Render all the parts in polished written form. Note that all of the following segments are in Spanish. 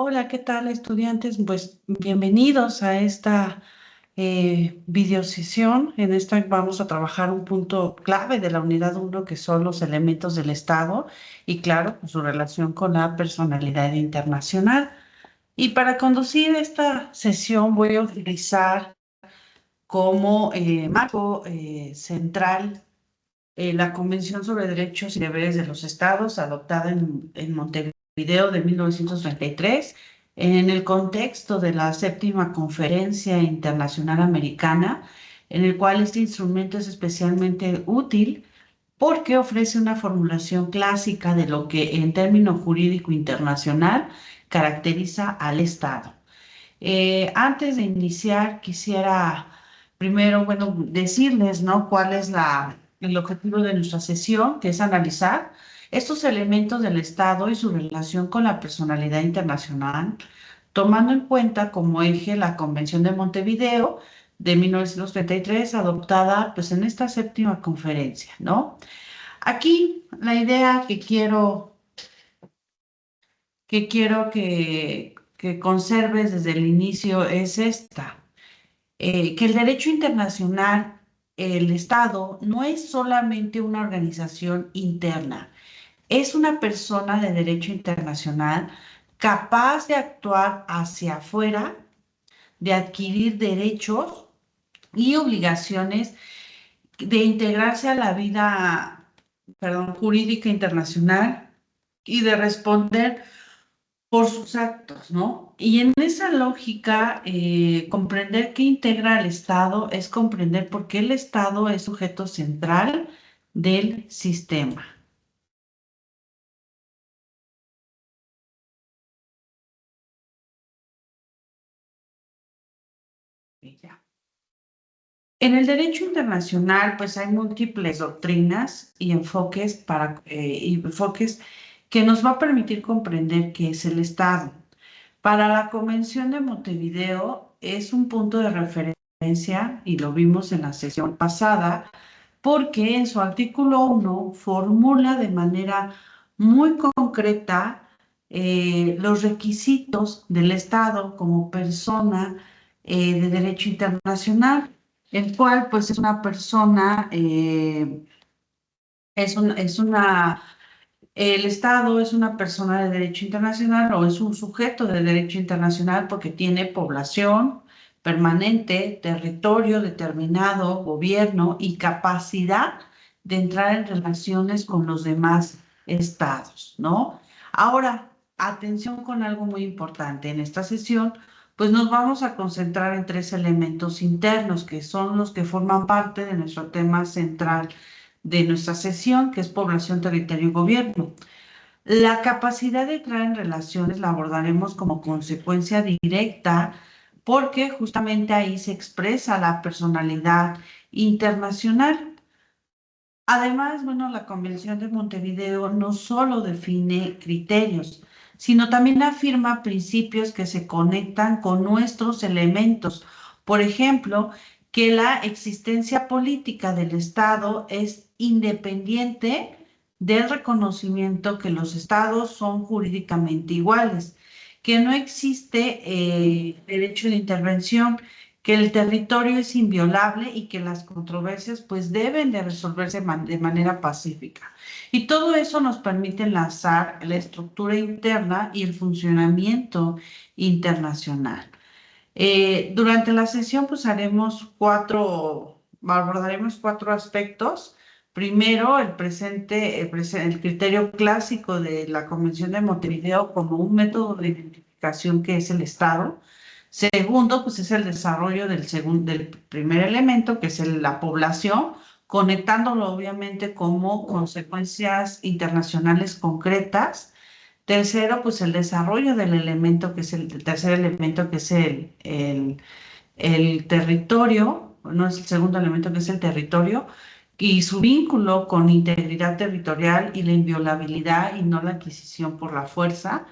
Hola, ¿qué tal, estudiantes? Pues bienvenidos a esta videosesión. En esta vamos a trabajar un punto clave de la unidad uno, que son los elementos del Estado y, claro, pues, su relación con la personalidad internacional. Y para conducir esta sesión voy a utilizar como marco central la Convención sobre Derechos y Deberes de los Estados, adoptada en Montevideo de 1933, en el contexto de la séptima Conferencia Internacional Americana, en el cual este instrumento es especialmente útil porque ofrece una formulación clásica de lo que en término jurídico internacional caracteriza al Estado. Antes de iniciar, quisiera primero, bueno, decirles, ¿no? Cuál es el objetivo de nuestra sesión, que es analizar estos elementos del Estado y su relación con la personalidad internacional, tomando en cuenta como eje la Convención de Montevideo de 1933, adoptada pues en esta séptima conferencia, ¿no? Aquí la idea que conserves desde el inicio es esta, que el derecho internacional, el Estado, no es solamente una organización interna, es una persona de derecho internacional capaz de actuar hacia afuera, de adquirir derechos y obligaciones, de integrarse a la vida, perdón, jurídica internacional y de responder por sus actos, ¿no? Y en esa lógica, comprender qué integra el Estado es comprender por qué el Estado es sujeto central del sistema. Y ya. En el derecho internacional, pues hay múltiples doctrinas y enfoques que nos va a permitir comprender qué es el Estado. Para la Convención de Montevideo es un punto de referencia, y lo vimos en la sesión pasada, porque en su artículo 1 formula de manera muy concreta los requisitos del Estado como persona de derecho internacional, el cual pues es una persona, es una el Estado es una persona de derecho internacional o es un sujeto de derecho internacional porque tiene población permanente, territorio determinado, gobierno y capacidad de entrar en relaciones con los demás estados, ¿no? Ahora, atención con algo muy importante. En esta sesión, pues nos vamos a concentrar en tres elementos internos que son los que forman parte de nuestro tema central de nuestra sesión, que es población, territorio y gobierno. La capacidad de entrar en relaciones la abordaremos como consecuencia directa porque justamente ahí se expresa la personalidad internacional. Además, bueno, la Convención de Montevideo no solo define criterios, sino también afirma principios que se conectan con nuestros elementos. Por ejemplo, que la existencia política del Estado es independiente del reconocimiento que los estados son jurídicamente iguales, que no existe derecho de intervención, que el territorio es inviolable y que las controversias pues deben de resolverse de manera pacífica. Y todo eso nos permite enlazar la estructura interna y el funcionamiento internacional. Durante la sesión pues abordaremos cuatro aspectos. Primero, el criterio clásico de la Convención de Montevideo como un método de identificación que es el Estado. Segundo, pues es el desarrollo del primer elemento, que es la población, conectándolo obviamente como consecuencias internacionales concretas. Tercero, pues el desarrollo del elemento, que es el tercer elemento, que es el territorio, no es el segundo elemento, que es el territorio, y su vínculo con integridad territorial y la inviolabilidad y no la adquisición por la fuerza.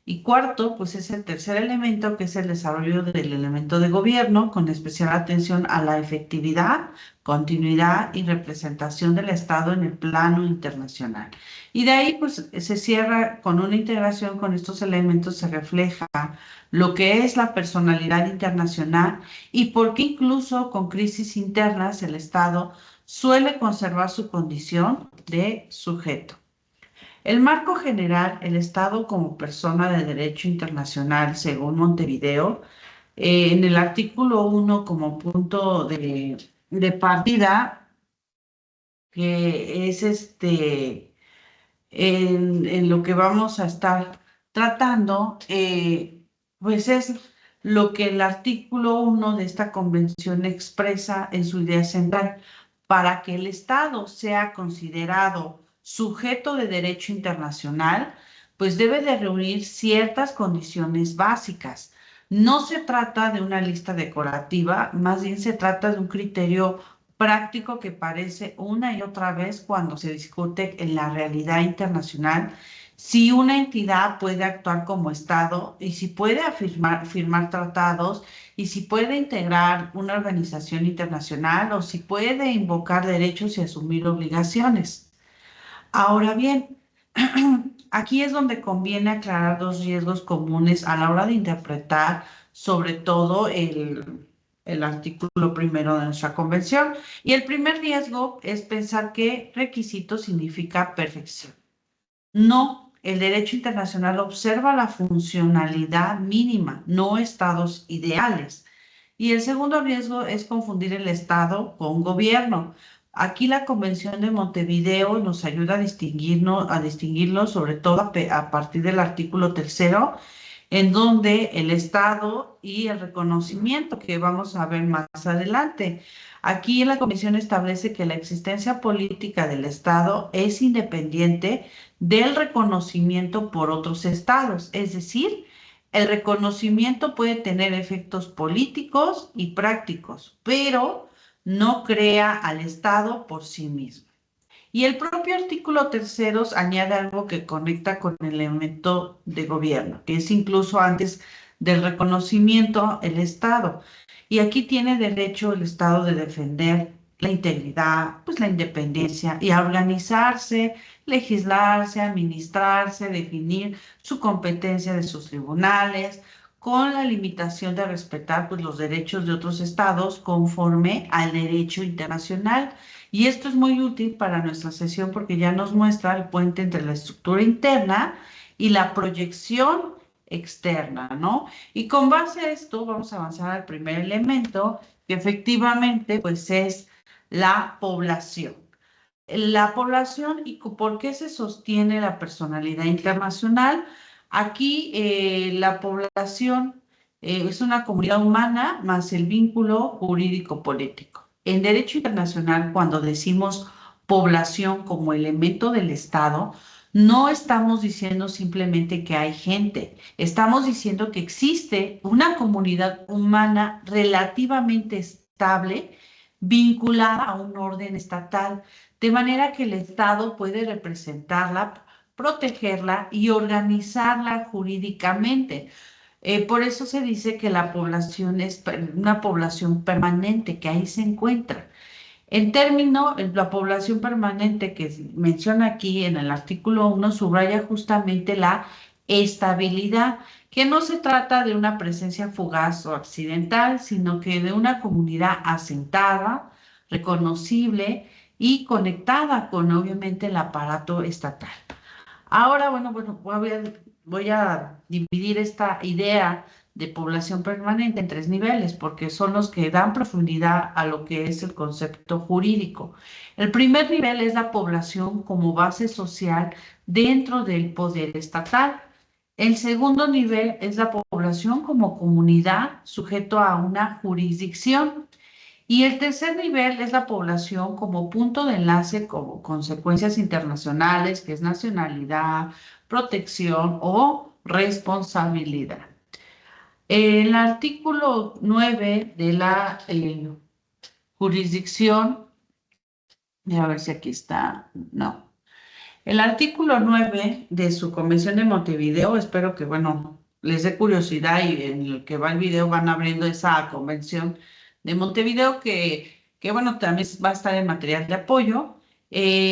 Y cuarto, pues es el tercer elemento, que es el desarrollo del elemento de gobierno, con especial atención a la efectividad, continuidad y representación del Estado en el plano internacional. Y de ahí, pues se cierra con una integración con estos elementos, se refleja lo que es la personalidad internacional y por qué incluso con crisis internas el Estado suele conservar su condición de sujeto. El marco general, el Estado como persona de derecho internacional, según Montevideo, en el artículo 1 como punto de partida, que es en lo que vamos a estar tratando, pues es lo que el artículo 1 de esta convención expresa en su idea central. Para que el Estado sea considerado sujeto de derecho internacional, pues debe de reunir ciertas condiciones básicas. No se trata de una lista decorativa, más bien se trata de un criterio práctico que parece una y otra vez cuando se discute en la realidad internacional si una entidad puede actuar como Estado y si puede firmar tratados y si puede integrar una organización internacional o si puede invocar derechos y asumir obligaciones. Ahora bien, aquí es donde conviene aclarar dos riesgos comunes a la hora de interpretar sobre todo el artículo primero de nuestra convención. Y el primer riesgo es pensar que requisito significa perfección. No, el derecho internacional observa la funcionalidad mínima, no estados ideales. Y el segundo riesgo es confundir el Estado con gobierno. Aquí la Convención de Montevideo nos ayuda a distinguirlo, sobre todo a partir del artículo tercero, en donde el Estado y el reconocimiento que vamos a ver más adelante. Aquí la Convención establece que la existencia política del Estado es independiente del reconocimiento por otros estados, es decir, el reconocimiento puede tener efectos políticos y prácticos, pero no crea al Estado por sí mismo. Y el propio artículo tercero añade algo que conecta con el elemento de gobierno, que es incluso antes del reconocimiento el Estado. Y aquí tiene derecho el Estado de defender la integridad, pues la independencia y a organizarse, legislarse, administrarse, definir su competencia de sus tribunales, con la limitación de respetar pues, los derechos de otros estados conforme al derecho internacional. Y esto es muy útil para nuestra sesión porque ya nos muestra el puente entre la estructura interna y la proyección externa, ¿no? Y con base a esto vamos a avanzar al primer elemento, que efectivamente pues es la población. La población y por qué se sostiene la personalidad internacional. Aquí la población es una comunidad humana más el vínculo jurídico-político. En derecho internacional, cuando decimos población como elemento del Estado, no estamos diciendo simplemente que hay gente, estamos diciendo que existe una comunidad humana relativamente estable vinculada a un orden estatal, de manera que el Estado puede representarla, protegerla y organizarla jurídicamente. Por eso se dice que la población es una población permanente, que ahí se encuentra. En término, la población permanente que menciona aquí en el artículo 1 subraya justamente la estabilidad, que no se trata de una presencia fugaz o accidental, sino que de una comunidad asentada, reconocible y conectada con obviamente el aparato estatal. Ahora, bueno, voy a dividir esta idea de población permanente en tres niveles, porque son los que dan profundidad a lo que es el concepto jurídico. El primer nivel es la población como base social dentro del poder estatal. El segundo nivel es la población como comunidad sujeto a una jurisdicción. Y el tercer nivel es la población como punto de enlace con consecuencias internacionales, que es nacionalidad, protección o responsabilidad. El artículo 9 de la jurisdicción, a ver si aquí está, no. El artículo 9 de su Convención de Montevideo, espero que, bueno, les dé curiosidad y en el que va el video van abriendo esa Convención de Montevideo que bueno, también va a estar en material de apoyo.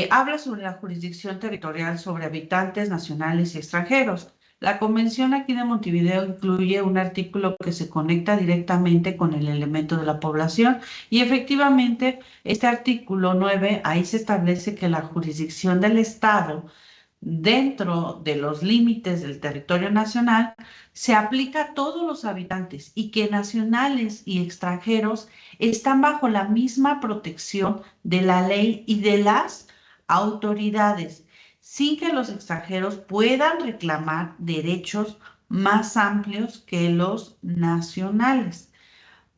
Habla sobre la jurisdicción territorial sobre habitantes nacionales y extranjeros. La Convención aquí de Montevideo incluye un artículo que se conecta directamente con el elemento de la población y efectivamente este artículo 9 ahí se establece que la jurisdicción del Estado dentro de los límites del territorio nacional se aplica a todos los habitantes y que nacionales y extranjeros están bajo la misma protección de la ley y de las autoridades, sin que los extranjeros puedan reclamar derechos más amplios que los nacionales.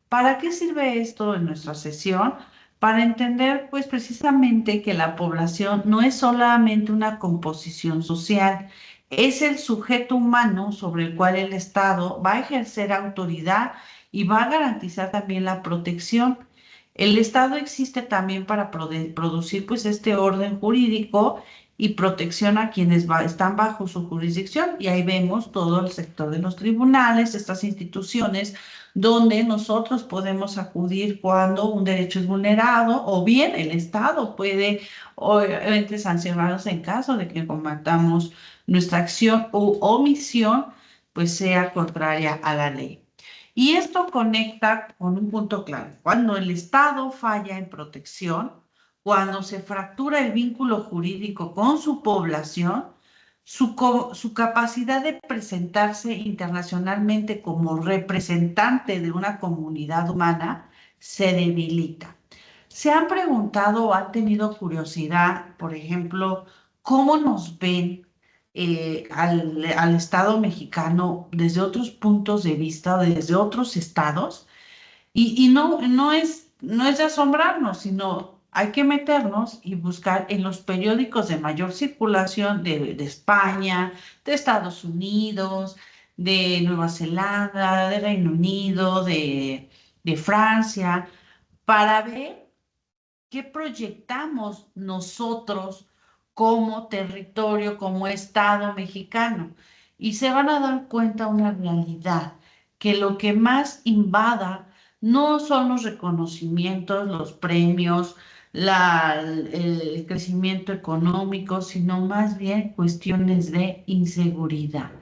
¿Para qué sirve esto en nuestra sesión? Para entender, pues precisamente que la población no es solamente una composición social, es el sujeto humano sobre el cual el Estado va a ejercer autoridad y va a garantizar también la protección. El Estado existe también para producir pues este orden jurídico y protección a quienes están bajo su jurisdicción. Y ahí vemos todo el sector de los tribunales, estas instituciones donde nosotros podemos acudir cuando un derecho es vulnerado o bien el Estado puede obviamente sancionarnos en caso de que cometamos nuestra acción u omisión pues sea contraria a la ley. Y esto conecta con un punto clave. Cuando el Estado falla en protección, cuando se fractura el vínculo jurídico con su población, su capacidad de presentarse internacionalmente como representante de una comunidad humana se debilita. ¿Se han preguntado o han tenido curiosidad, por ejemplo, cómo nos ven al Estado mexicano desde otros puntos de vista, desde otros estados? Y no es de asombrarnos, sino hay que meternos y buscar en los periódicos de mayor circulación de España, de Estados Unidos, de Nueva Zelanda, de Reino Unido, de Francia, para ver qué proyectamos nosotros como territorio, como Estado mexicano. Y se van a dar cuenta una realidad, que lo que más invada no son los reconocimientos, los premios, el crecimiento económico, sino más bien cuestiones de inseguridad.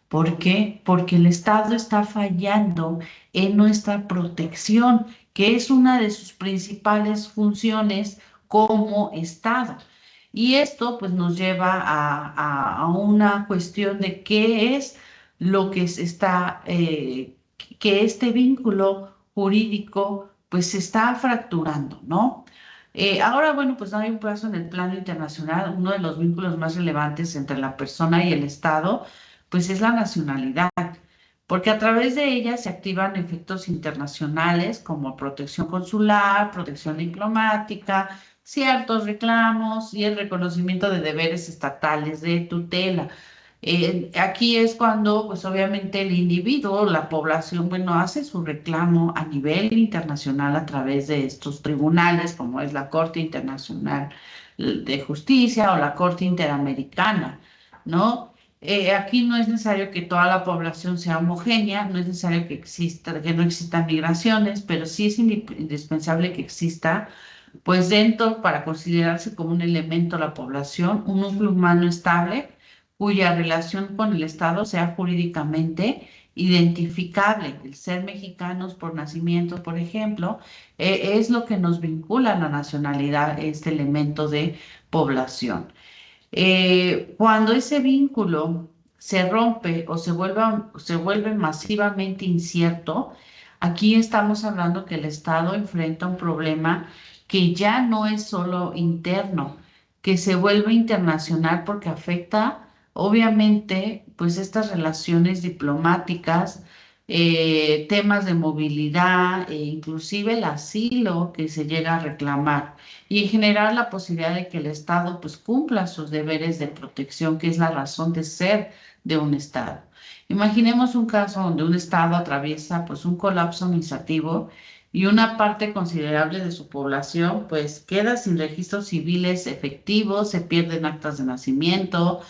¿Por qué? Porque el Estado está fallando en nuestra protección, que es una de sus principales funciones como Estado. Y esto pues nos lleva a una cuestión de qué es lo que se está, que este vínculo jurídico pues se está fracturando, ¿no? Ahora, bueno, pues hay un paso en el plano internacional, uno de los vínculos más relevantes entre la persona y el Estado pues es la nacionalidad, porque a través de ella se activan efectos internacionales como protección consular, protección diplomática, ciertos reclamos y el reconocimiento de deberes estatales de tutela. Aquí es cuando, pues obviamente el individuo, la población, bueno, hace su reclamo a nivel internacional a través de estos tribunales, como es la Corte Internacional de Justicia o la Corte Interamericana, ¿no? Aquí no es necesario que toda la población sea homogénea, no es necesario que no existan migraciones, pero sí es indispensable que exista, pues dentro, para considerarse como un elemento de la población, un núcleo humano estable cuya relación con el Estado sea jurídicamente identificable. El ser mexicanos por nacimiento, por ejemplo, es lo que nos vincula a la nacionalidad, este elemento de población. Cuando ese vínculo se rompe o se vuelve masivamente incierto, aquí estamos hablando que el Estado enfrenta un problema que ya no es solo interno, que se vuelve internacional porque afecta, obviamente, pues estas relaciones diplomáticas, temas de movilidad, e inclusive el asilo que se llega a reclamar y en general la posibilidad de que el Estado pues cumpla sus deberes de protección, que es la razón de ser de un Estado. Imaginemos un caso donde un Estado atraviesa pues un colapso administrativo y una parte considerable de su población pues queda sin registros civiles efectivos, se pierden actas de nacimiento,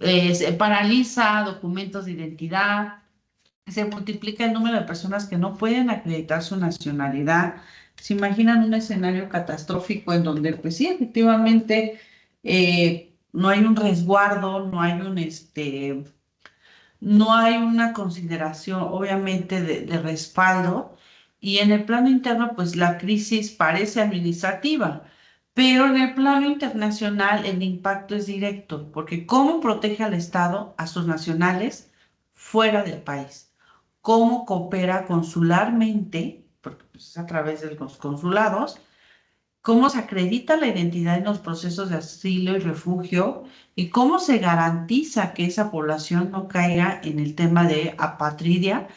se paraliza documentos de identidad, se multiplica el número de personas que no pueden acreditar su nacionalidad. ¿Se imaginan un escenario catastrófico en donde, pues sí, efectivamente, no hay un resguardo, no hay una consideración, obviamente, de respaldo? Y en el plano interno, pues la crisis parece administrativa, pero en el plano internacional el impacto es directo, porque ¿cómo protege al Estado a sus nacionales fuera del país? ¿Cómo coopera consularmente, porque pues, es a través de los consulados? ¿Cómo se acredita la identidad en los procesos de asilo y refugio? ¿Y cómo se garantiza que esa población no caiga en el tema de apatridia?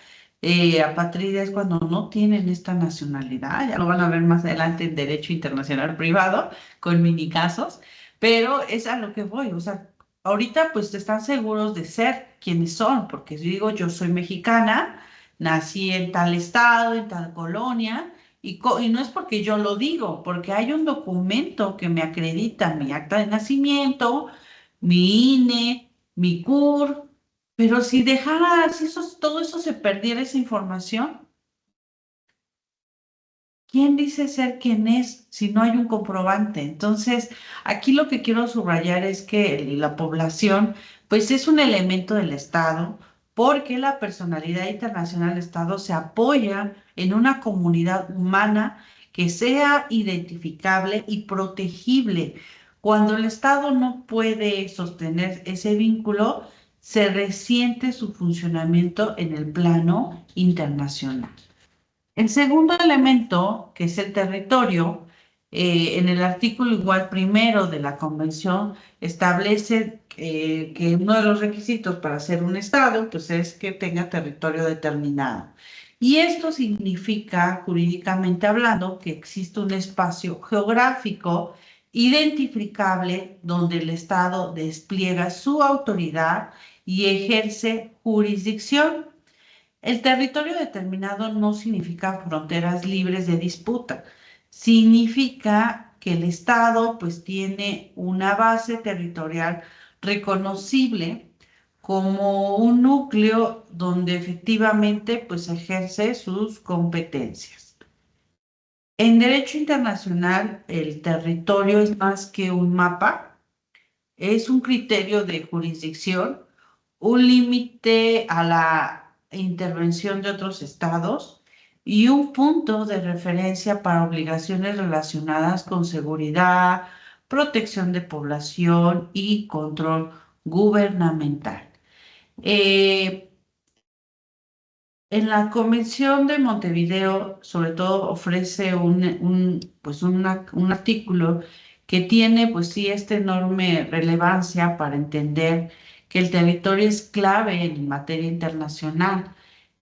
Apatridia es cuando no tienen esta nacionalidad, ya lo van a ver más adelante en Derecho Internacional Privado, con mini casos, pero es a lo que voy, o sea, ahorita pues están seguros de ser quienes son, porque digo, yo soy mexicana, nací en tal estado, en tal colonia, y no es porque yo lo digo, porque hay un documento que me acredita mi acta de nacimiento, mi INE, mi CUR, pero si dejara, si todo eso se perdiera esa información, ¿quién dice ser quién es si no hay un comprobante? Entonces, aquí lo que quiero subrayar es que la población, pues es un elemento del Estado, porque la personalidad internacional del Estado se apoya en una comunidad humana que sea identificable y protegible. Cuando el Estado no puede sostener ese vínculo, se resiente su funcionamiento en el plano internacional. El segundo elemento, que es el territorio, en el artículo igual primero de la Convención establece que uno de los requisitos para ser un Estado, pues es que tenga territorio determinado. Y esto significa, jurídicamente hablando, que existe un espacio geográfico identificable donde el Estado despliega su autoridad y ejerce jurisdicción. El territorio determinado no significa fronteras libres de disputa, significa que el Estado pues tiene una base territorial reconocible como un núcleo donde efectivamente pues ejerce sus competencias. En derecho internacional, el territorio es más que un mapa, es un criterio de jurisdicción, un límite a la intervención de otros estados y un punto de referencia para obligaciones relacionadas con seguridad, protección de población y control gubernamental. Eh, en la Convención de Montevideo, sobre todo, ofrece un artículo que tiene, pues sí, esta enorme relevancia para entender que el territorio es clave en materia internacional.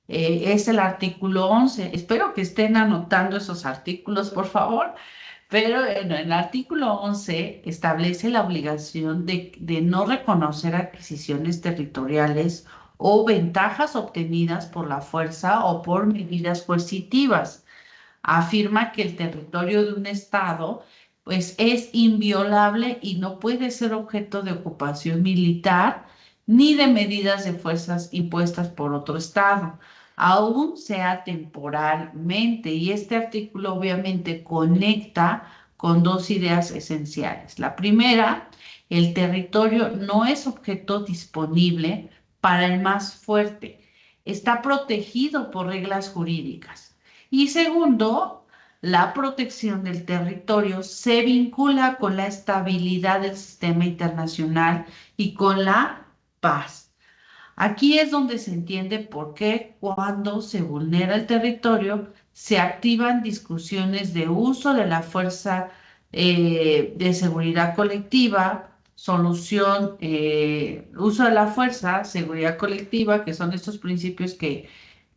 Es el artículo 11. Espero que estén anotando esos artículos, por favor. Pero en el artículo 11 establece la obligación de no reconocer adquisiciones territoriales o ventajas obtenidas por la fuerza o por medidas coercitivas. Afirma que el territorio de un estado pues es inviolable y no puede ser objeto de ocupación militar ni de medidas de fuerzas impuestas por otro estado, aún sea temporalmente. Y este artículo obviamente conecta con dos ideas esenciales. La primera, el territorio no es objeto disponible para el más fuerte, está protegido por reglas jurídicas. Y segundo, la protección del territorio se vincula con la estabilidad del sistema internacional y con la paz. Aquí es donde se entiende por qué cuando se vulnera el territorio se activan discusiones de uso de la fuerza de seguridad colectiva, uso de la fuerza, seguridad colectiva, que son estos principios que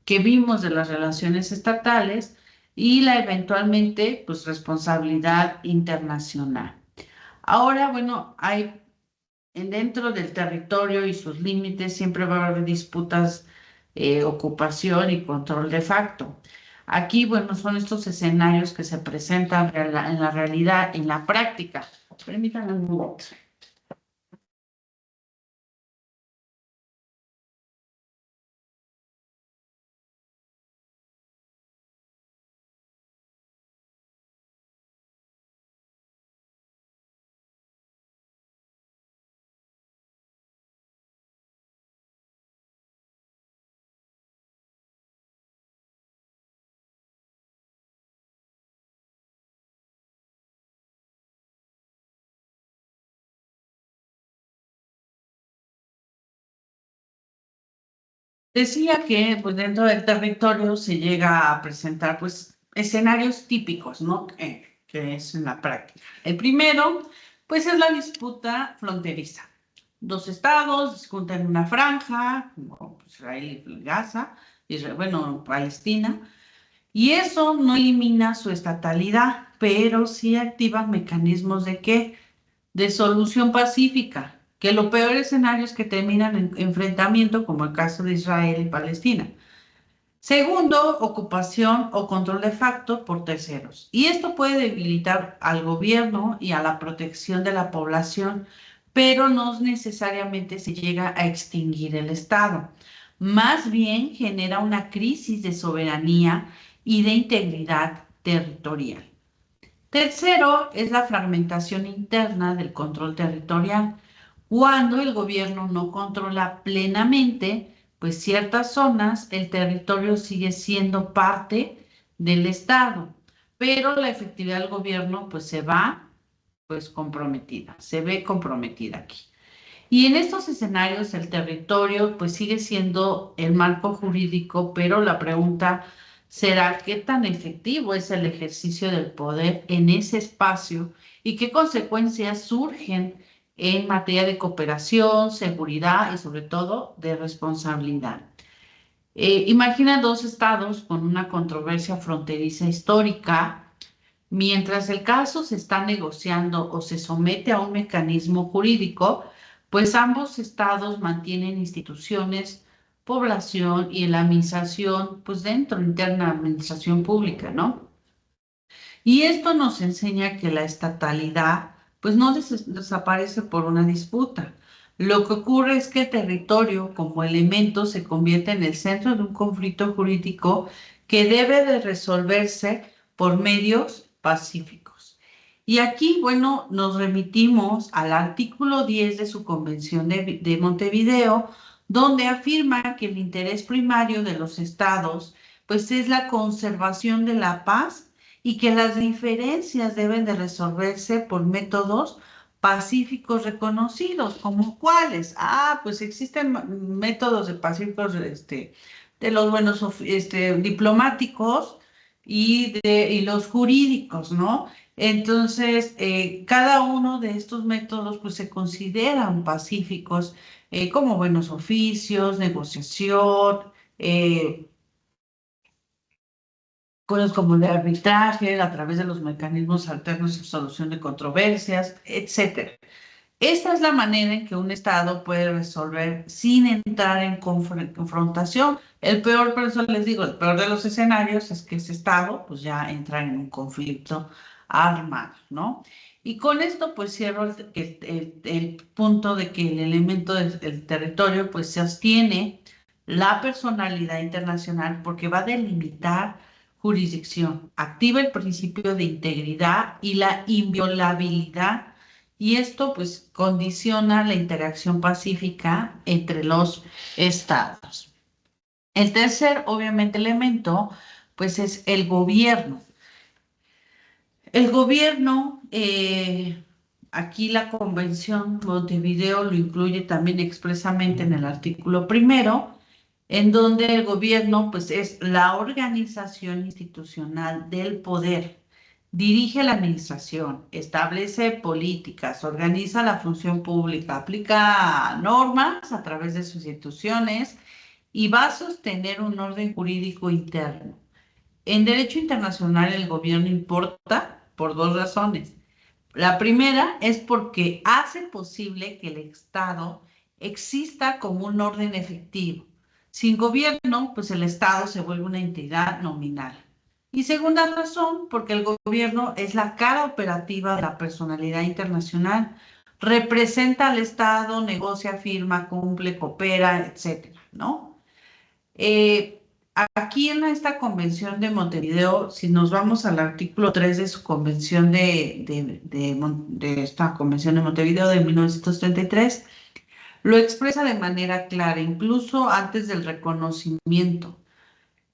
vimos de las relaciones estatales y la eventualmente pues responsabilidad internacional. Ahora, bueno, hay dentro del territorio y sus límites siempre va a haber disputas, ocupación y control de facto. Aquí, bueno, son estos escenarios que se presentan en la realidad, en la práctica. Permítanme un momento. Decía que pues, dentro del territorio se llega a presentar pues, escenarios típicos, ¿no? Que es en la práctica. El primero, pues es la disputa fronteriza. Dos estados discuten una franja, como Israel y Gaza, Israel, bueno, Palestina, y eso no elimina su estatalidad, pero sí activa mecanismos de qué? De solución pacífica, que lo peor escenario es que terminan en enfrentamiento, como el caso de Israel y Palestina. Segundo, ocupación o control de facto por terceros. Y esto puede debilitar al gobierno y a la protección de la población, pero no necesariamente se llega a extinguir el Estado. Más bien genera una crisis de soberanía y de integridad territorial. Tercero es la fragmentación interna del control territorial. Cuando el gobierno no controla plenamente, pues ciertas zonas, el territorio sigue siendo parte del Estado, pero la efectividad del gobierno pues se va pues comprometida, se ve comprometida aquí. Y en estos escenarios el territorio pues sigue siendo el marco jurídico, pero la pregunta será qué tan efectivo es el ejercicio del poder en ese espacio y qué consecuencias surgen en materia de cooperación, seguridad y sobre todo de responsabilidad. Imagina dos estados con una controversia fronteriza histórica. Mientras el caso se está negociando o se somete a un mecanismo jurídico, pues ambos estados mantienen instituciones, población y la administración, pues dentro, interna administración pública, ¿no? Y esto nos enseña que la estatalidad, pues no desaparece por una disputa. Lo que ocurre es que el territorio como elemento se convierte en el centro de un conflicto jurídico que debe de resolverse por medios pacíficos. Y aquí, bueno, nos remitimos al artículo 10 de su Convención de Montevideo, donde afirma que el interés primario de los estados, pues es la conservación de la paz y que las diferencias deben de resolverse por métodos pacíficos reconocidos, como cuáles. Ah, pues existen métodos de pacíficos de los buenos diplomáticos y los jurídicos, ¿no? Entonces, cada uno de estos métodos pues se consideran pacíficos como buenos oficios, negociación, eh, cosas como el arbitraje, a través de los mecanismos alternos de solución de controversias, etcétera. Esta es la manera en que un Estado puede resolver sin entrar en confrontación. El peor, por eso les digo, el peor de los escenarios es que ese Estado pues ya entra en un conflicto armado, ¿no? Y con esto pues cierro el punto de que el elemento del territorio pues sostiene la personalidad internacional porque va a delimitar jurisdicción, activa el principio de integridad y la inviolabilidad y esto pues condiciona la interacción pacífica entre los estados. El tercer, obviamente, elemento pues es el gobierno. El gobierno, aquí la Convención Montevideo lo incluye también expresamente en el artículo primero, en donde el gobierno pues es la organización institucional del poder, dirige la administración, establece políticas, organiza la función pública, aplica normas a través de sus instituciones y va a sostener un orden jurídico interno. En derecho internacional el gobierno importa por dos razones. La primera es porque hace posible que el Estado exista como un orden efectivo. Sin gobierno, pues el Estado se vuelve una entidad nominal. Y segunda razón, porque el gobierno es la cara operativa de la personalidad internacional. Representa al Estado, negocia, firma, cumple, coopera, etcétera, ¿no? Eh, Aquí en esta convención de Montevideo, si nos vamos al artículo 3 de su convención de esta convención de Montevideo de 1933, lo expresa de manera clara, incluso antes del reconocimiento.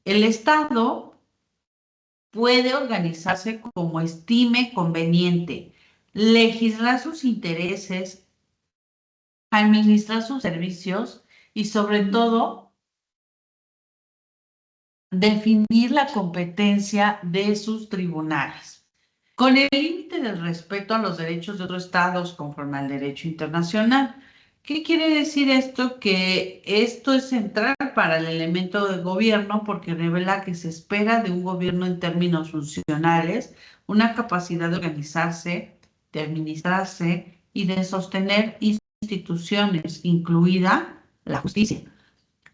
El Estado puede organizarse como estime conveniente, legislar sus intereses, administrar sus servicios y sobre todo definir la competencia de sus tribunales, con el límite del respeto a los derechos de otros estados conforme al derecho internacional. ¿Qué quiere decir esto? Que esto es central para el elemento de gobierno porque revela que se espera de un gobierno en términos funcionales una capacidad de organizarse, de administrarse y de sostener instituciones, incluida la justicia.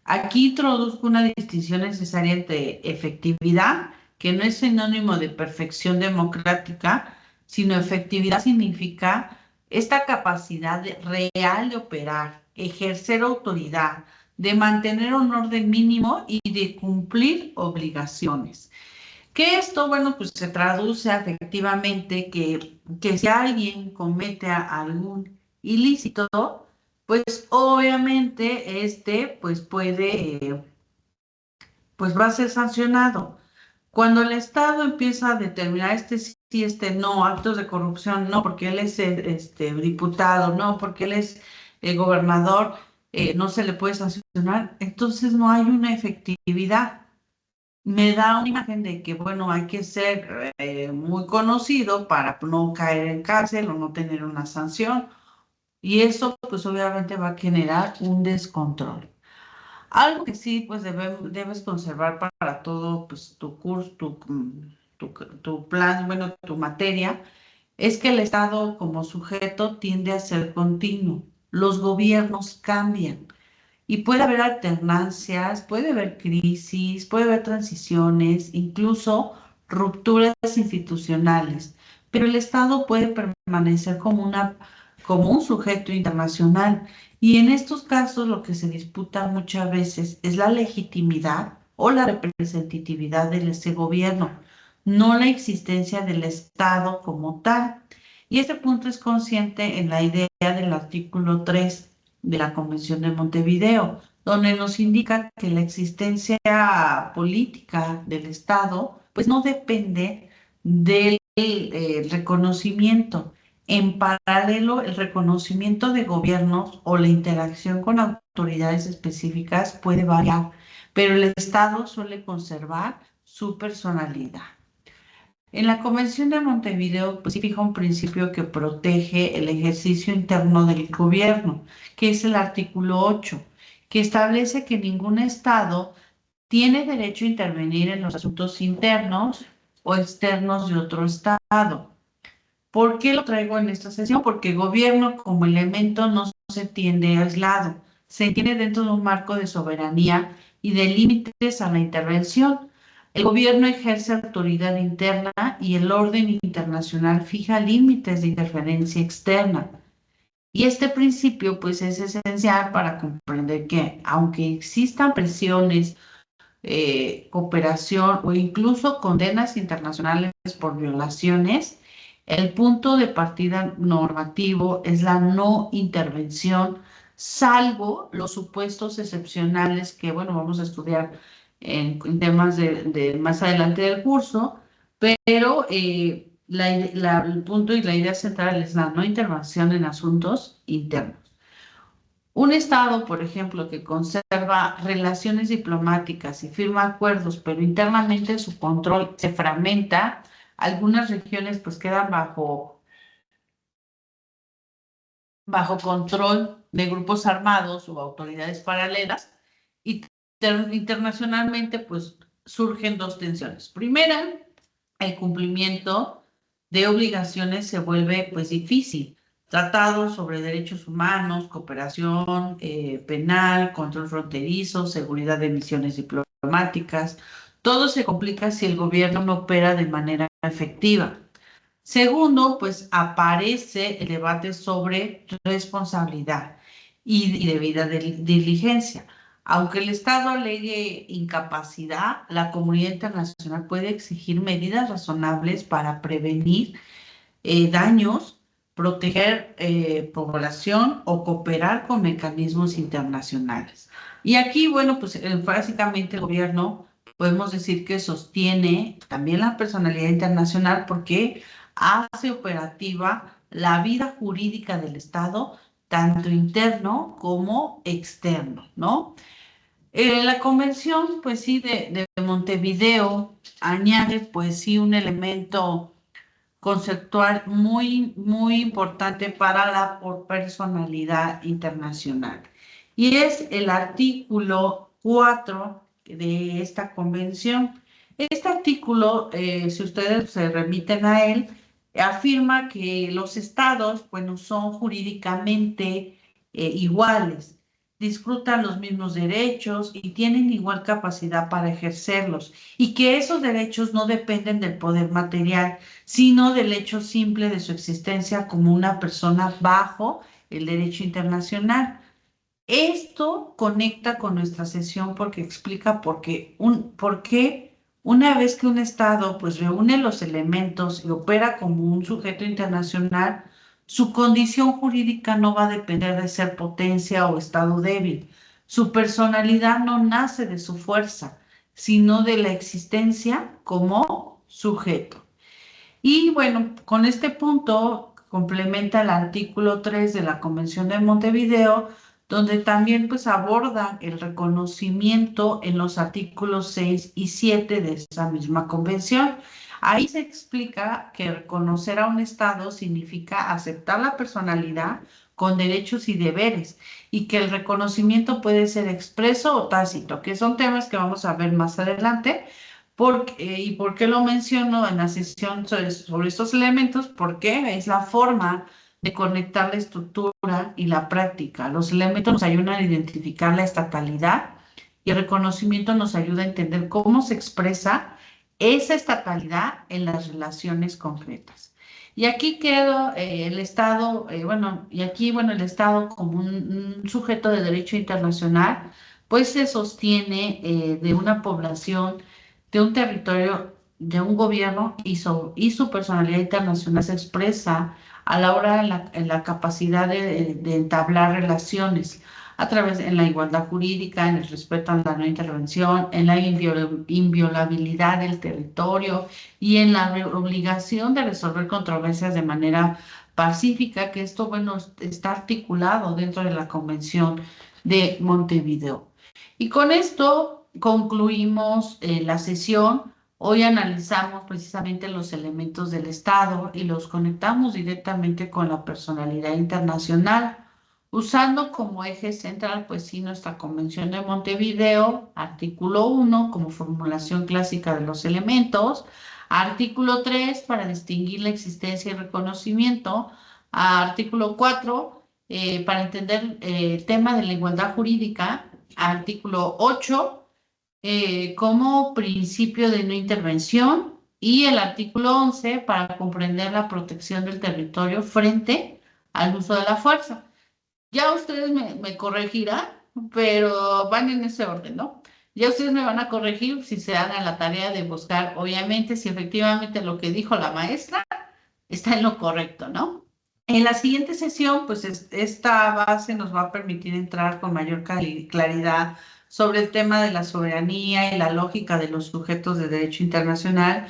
Aquí introduzco una distinción necesaria entre efectividad, que no es sinónimo de perfección democrática, sino efectividad significa esta capacidad real de operar, ejercer autoridad, de mantener un orden mínimo y de cumplir obligaciones. Que esto, bueno, pues se traduce efectivamente que si alguien comete algún ilícito, pues obviamente pues puede, pues va a ser sancionado. Cuando el Estado empieza a determinar este sí, este no, actos de corrupción, no, porque él es diputado, no, porque él es el gobernador, no se le puede sancionar, entonces no hay una efectividad. Me da una imagen de que, bueno, hay que ser muy conocido para no caer en cárcel o no tener una sanción. Y eso, pues obviamente va a generar un descontrol. Algo que sí, pues debes conservar para todo, pues tu curso, tu plan, bueno, tu materia, es que el Estado como sujeto tiende a ser continuo. Los gobiernos cambian. Y puede haber alternancias, puede haber crisis, puede haber transiciones, incluso rupturas institucionales, pero el Estado puede permanecer como un sujeto internacional. Y en estos casos lo que se disputa muchas veces es la legitimidad o la representatividad de ese gobierno, no la existencia del Estado como tal. Y este punto es consciente en la idea del artículo 3 de la Convención de Montevideo, donde nos indica que la existencia política del Estado, pues no depende del reconocimiento. En paralelo, el reconocimiento de gobiernos o la interacción con autoridades específicas puede variar, pero el Estado suele conservar su personalidad. En la Convención de Montevideo, pues sí fija un principio que protege el ejercicio interno del gobierno, que es el artículo 8, que establece que ningún Estado tiene derecho a intervenir en los asuntos internos o externos de otro Estado. ¿Por qué lo traigo en esta sesión? Porque el gobierno como elemento no se entiende aislado, se entiende dentro de un marco de soberanía y de límites a la intervención. El gobierno ejerce autoridad interna y el orden internacional fija límites de interferencia externa. Y este principio pues es esencial para comprender que aunque existan presiones, cooperación o incluso condenas internacionales por violaciones, el punto de partida normativo es la no intervención, salvo los supuestos excepcionales que, bueno, vamos a estudiar en temas de más adelante del curso, pero el punto y la idea central es la no intervención en asuntos internos. Un Estado, por ejemplo, que conserva relaciones diplomáticas y firma acuerdos, pero internamente su control se fragmenta, algunas regiones pues quedan bajo control de grupos armados o autoridades paralelas y internacionalmente pues surgen dos tensiones. Primera, el cumplimiento de obligaciones se vuelve pues difícil. Tratados sobre derechos humanos, cooperación penal, control fronterizo, seguridad de misiones diplomáticas, Todo se complica si el gobierno no opera de manera efectiva. Segundo, pues aparece el debate sobre responsabilidad y debida diligencia. Aunque el Estado alegue incapacidad, la comunidad internacional puede exigir medidas razonables para prevenir daños, proteger población o cooperar con mecanismos internacionales. Y aquí, bueno, pues básicamente el gobierno podemos decir que sostiene también la personalidad internacional porque hace operativa la vida jurídica del Estado, tanto interno como externo, ¿no? La convención, pues sí, de Montevideo añade, pues sí, un elemento conceptual muy importante para la personalidad internacional. Y es el artículo 4 de esta convención. Este artículo, si ustedes se remiten a él, afirma que los estados, bueno, son jurídicamente iguales, disfrutan los mismos derechos y tienen igual capacidad para ejercerlos, y que esos derechos no dependen del poder material, sino del hecho simple de su existencia como una persona bajo el derecho internacional. Esto conecta con nuestra sesión porque explica por qué una vez que un Estado pues reúne los elementos y opera como un sujeto internacional, su condición jurídica no va a depender de ser potencia o Estado débil. Su personalidad no nace de su fuerza, sino de la existencia como sujeto. Y bueno, con este punto complementa el artículo 3 de la Convención de Montevideo, donde también pues aborda el reconocimiento en los artículos 6 y 7 de esa misma convención. Ahí se explica que reconocer a un Estado significa aceptar la personalidad con derechos y deberes, y que el reconocimiento puede ser expreso o tácito, que son temas que vamos a ver más adelante. ¿Y por qué lo menciono en la sesión sobre estos elementos? Porque es la forma de conectar la estructura y la práctica. Los elementos nos ayudan a identificar la estatalidad y el reconocimiento nos ayuda a entender cómo se expresa esa estatalidad en las relaciones concretas. Y aquí quedó el Estado, bueno, y aquí, bueno, el Estado como un sujeto de derecho internacional, pues se sostiene de una población, de un territorio, de un gobierno y su personalidad internacional se expresa a la hora en la capacidad de entablar relaciones a través en la igualdad jurídica, en el respeto a la no intervención, en la inviolabilidad del territorio y en la obligación de resolver controversias de manera pacífica, que esto, bueno, está articulado dentro de la Convención de Montevideo. Y con esto concluimos la sesión. Hoy analizamos precisamente los elementos del Estado y los conectamos directamente con la personalidad internacional, usando como eje central, pues sí, nuestra Convención de Montevideo, artículo 1 como formulación clásica de los elementos, artículo 3 para distinguir la existencia y reconocimiento, artículo 4 para entender el tema de la igualdad jurídica, artículo 8 como principio de no intervención, y el artículo 11 para comprender la protección del territorio frente al uso de la fuerza. Ya ustedes me corregirán, pero van en ese orden, ¿no? Ya ustedes me van a corregir si se hagan la tarea de buscar, obviamente, si efectivamente lo que dijo la maestra está en lo correcto, ¿no? En la siguiente sesión, pues esta base nos va a permitir entrar con mayor claridad sobre el tema de la soberanía y la lógica de los sujetos de derecho internacional,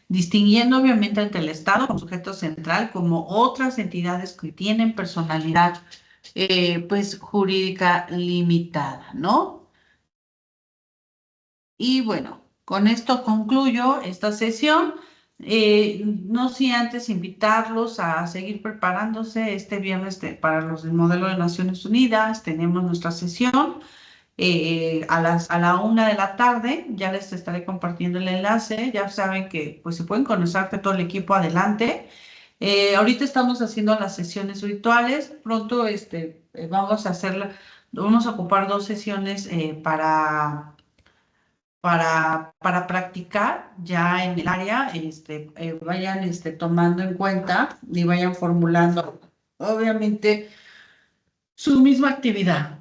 distinguiendo obviamente entre el Estado como sujeto central, como otras entidades que tienen personalidad pues jurídica limitada, ¿no? Y bueno, con esto concluyo esta sesión. No sin antes invitarlos a seguir preparándose este viernes para los del modelo de Naciones Unidas. Tenemos nuestra sesión a la 1 de la tarde. Ya les estaré compartiendo el enlace. Ya saben que pues se pueden conectar todo el equipo adelante. Ahorita estamos haciendo las sesiones virtuales. Pronto vamos a ocupar 2 sesiones para practicar ya en el área, vayan tomando en cuenta y vayan formulando, obviamente, su misma actividad.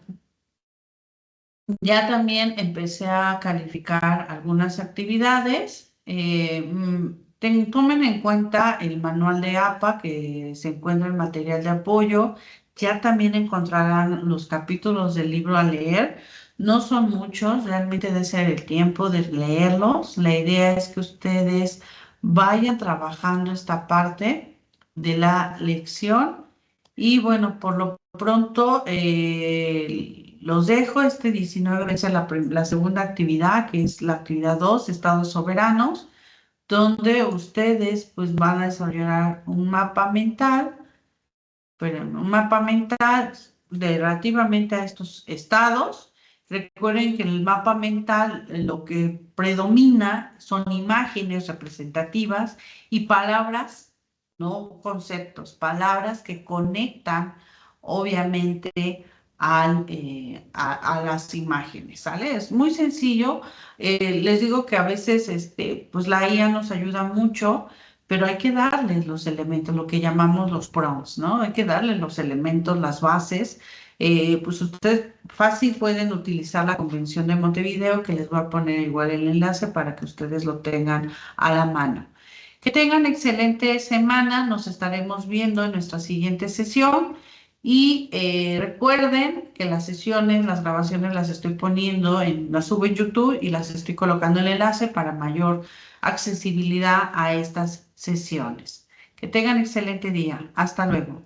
Ya también empecé a calificar algunas actividades. Tomen en cuenta el manual de APA que se encuentra en material de apoyo. Ya también encontrarán los capítulos del libro a leer. No son muchos, realmente debe ser el tiempo de leerlos. La idea es que ustedes vayan trabajando esta parte de la lección y bueno, por lo pronto los dejo. Este 19 es la segunda actividad, que es la actividad 2, estados soberanos, donde ustedes pues van a desarrollar un mapa mental, pero un mapa mental relativamente a estos estados. Recuerden que en el mapa mental lo que predomina son imágenes representativas y palabras, no conceptos, palabras que conectan obviamente a las imágenes, ¿sale? Es muy sencillo. Les digo que a veces pues la IA nos ayuda mucho, pero hay que darles los elementos, lo que llamamos los prompts, ¿no? Hay que darles los elementos, las bases. Pues ustedes fácil pueden utilizar la Convención de Montevideo, que les voy a poner igual el enlace para que ustedes lo tengan a la mano. Que tengan excelente semana, nos estaremos viendo en nuestra siguiente sesión. Y recuerden que las sesiones, las grabaciones las estoy poniendo las subo en YouTube y las estoy colocando el enlace para mayor accesibilidad a estas sesiones. Que tengan excelente día. Hasta luego.